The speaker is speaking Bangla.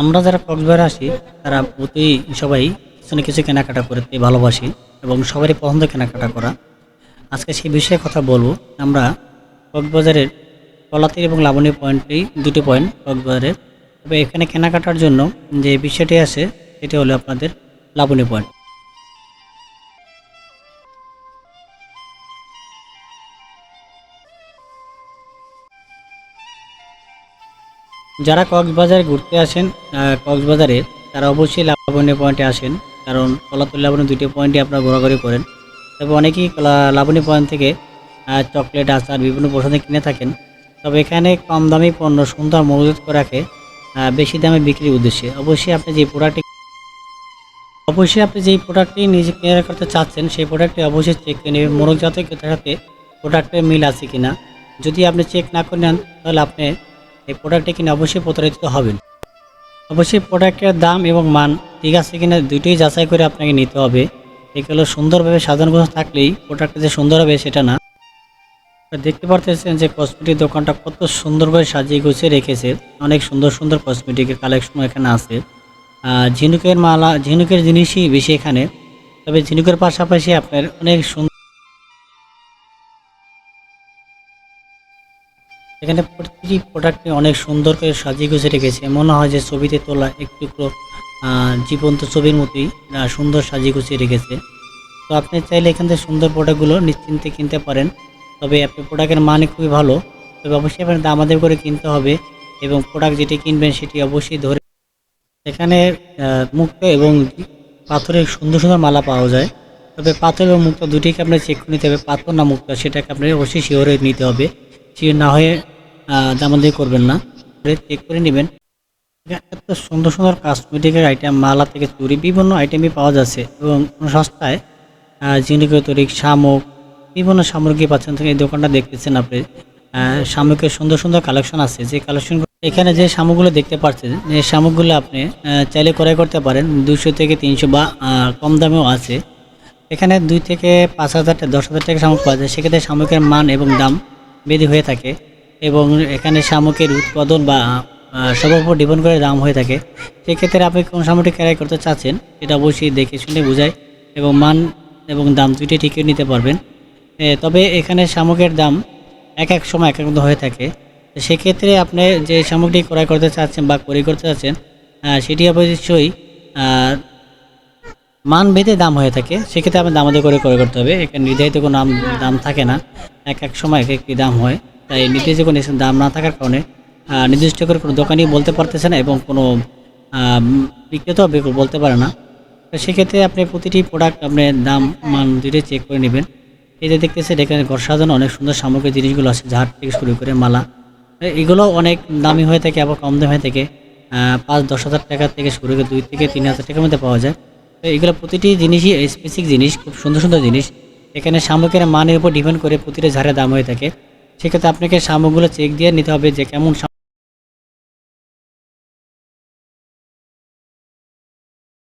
আমরা যারা কক্সবাজারে আসি তারা প্রতি সবাই কিছু না কিছু কেনাকাটা করতে ভালোবাসি এবং সবারই পছন্দ কেনাকাটা করা। আজকে সেই বিষয়ে কথা বলবো। আমরা কক্সবাজারের কলাতীর এবং লাবণী পয়েন্টেই দুটি পয়েন্ট কক্সবাজারের। তবে এখানে কেনাকাটার জন্য যে বিষয়টি আছে সেটি হলো আপনাদের লাবণী পয়েন্ট। যারা কক্সবাজারে ঘুরতে আসেন কক্সবাজারে তারা অবশ্যই লাবণী পয়েন্টে আসেন, কারণ কলাতলি লাবণী দুটি পয়েন্টে আপনারা ঘোরাঘুরি করেন। তবে অনেকেই লাবণী পয়েন্ট থেকে চকলেট, আচার, বিভিন্ন প্রসাদ কিনে থাকেন। তবে এখানে কম দামি পণ্য সুন্দর মজুত করে রাখে বেশি দামে বিক্রির উদ্দেশ্যে। অবশ্যই আপনি যেই প্রোডাক্টটি নিজে কেনার করতে চাচ্ছেন সেই প্রোডাক্টটি অবশ্যই চেক করে নেবেন মোড়কজাত ক্রেতার সাথে প্রোডাক্টের মিল আছে কিনা। যদি আপনি চেক না করে নেন তাহলে আপনি এই প্রোডাক্টটি কিনে অবশ্যই প্রতারিত হবেন। অবশ্যই প্রোডাক্টের দাম এবং মান ঠিক আছে কিনা দুটোই যাচাই করে আপনাকে নিতে হবে। এগুলো সুন্দরভাবে সাজানো গোছানো থাকলেই প্রোডাক্টটা যে সুন্দর হবে সেটা না। দেখতে পারতেছেন যে কসমেটিক দোকানটা কত সুন্দরভাবে সাজিয়ে গুছিয়ে রেখেছে। অনেক সুন্দর সুন্দর কসমেটিকের কালেকশন এখানে আছে। ঝিনুকের মালা, ঝিনুকের জিনিসই বেশি এখানে। তবে ঝিনুকের পাশাপাশি আপনার অনেক সুন্দর এখানে প্রতিটি প্রোডাক্টে অনেক সুন্দর করে সাজিয়ে গুছিয়ে রেখেছে। মনে হয় যে ছবিতে তোলা একটু জীবন্ত ছবির মতোই সুন্দর সাজিয়ে গুছিয়ে রেখেছে। তো আপনি চাইলে এখান থেকে সুন্দর প্রোডাক্টগুলো নিশ্চিন্তে কিনতে পারেন। তবে আপনি প্রোডাক্টের মান খুবই ভালো। তবে অবশ্যই আপনার দামাদামি করে কিনতে হবে এবং প্রোডাক্ট যেটি কিনবেন সেটি অবশ্যই ধরে। এখানে মুক্তা এবং পাথরের সুন্দর সুন্দর মালা পাওয়া যায়। তবে পাথর এবং মুক্তা দুটিকে আপনার চেক করে নিতে হবে, পাথর না মুক্তা সেটাকে আপনার অবশ্যই শিওর হয়ে নিতে হবে। শিওর না হয়ে দামাদামি করবেন না, চেক করে নেবেন। এত সুন্দর সুন্দর কসমেটিকের আইটেম, মালা থেকে চুড়ি, বিভিন্ন আইটেমই পাওয়া যাচ্ছে এবং সস্তায়। ঝিনুকের তৈরি শামুক, বিভিন্ন সামগ্রী পাচ্ছেন থেকে এই দোকানটা দেখতেছেন আপনি। শামুকের সুন্দর সুন্দর কালেকশন আছে। যে কালেকশন এখানে যে শামুকগুলো দেখতে পাচ্ছেন এই শামুকগুলো আপনি চাইলে ক্রয় করতে পারেন 200 থেকে 300 বা কম দামেও আছে। এখানে 2 থেকে 5,000 টাকা 10,000 টাকা শামুক পাওয়া যায়। সেক্ষেত্রে শামুকের মান এবং দাম বেশি হয়ে থাকে এবং এখানে শামুকের উৎপাদন বা সবার উপর ডিপেন্ড করে দাম হয়ে থাকে। সেক্ষেত্রে আপনি কোন শামুকটি ক্রয় করতে চাচ্ছেন এটা অবশ্যই দেখে শুনে বুঝায় এবং মান এবং দাম দুইটাই ঠিক করে নিতে পারবেন। তবে এখানে শামুকের দাম এক এক সময় এক এক মতো হয়ে থাকে। সেক্ষেত্রে আপনি যে শামুকটি ক্রয় করতে চাচ্ছেন বা ক্রয় করতে চাচ্ছেন সেটি অবশ্যই মান ভেদে দাম হয়ে থাকে। সেক্ষেত্রে আপনি দামাদামি করে ক্রয় করতে হবে। এখানে নির্ধারিত কোনো দাম থাকে না, এক এক সময় এক একটি দাম হয়। তাই নির্দিষ্ট কোনো দাম না থাকার কারণে নির্দিষ্ট করে কোনো দোকানই বলতে পারতেছে না এবং কোনো বিক্রেতাও বলতে পারে না। তো সেক্ষেত্রে আপনি প্রতিটি প্রোডাক্ট আপনি দাম মান দুটোই চেক করে নেবেন। এই যে দেখতেছেন এখানে ঘর সাজানো অনেক সুন্দর সামগ্রী জিনিসগুলো আছে, ঝাড় থেকে শুরু করে মালা, এগুলো অনেক দামি হয়ে থাকে আবার কম দাম হয়ে থাকে। 5-10 হাজার টাকা থেকে শুরু করে 2 থেকে 3 হাজার টাকার মধ্যে পাওয়া যায়। তো এগুলো প্রতিটি জিনিসই স্পেসিফিক জিনিস, খুব সুন্দর সুন্দর জিনিস। এখানে সামগ্রীর মানের উপর ডিপেন্ড করে প্রতিটা ঝাড়ের দাম হয়ে থাকে। সেক্ষেত্রে আপনাকে সামগ্রীগুলো চেক দিয়ে নিতে হবে যে কেমন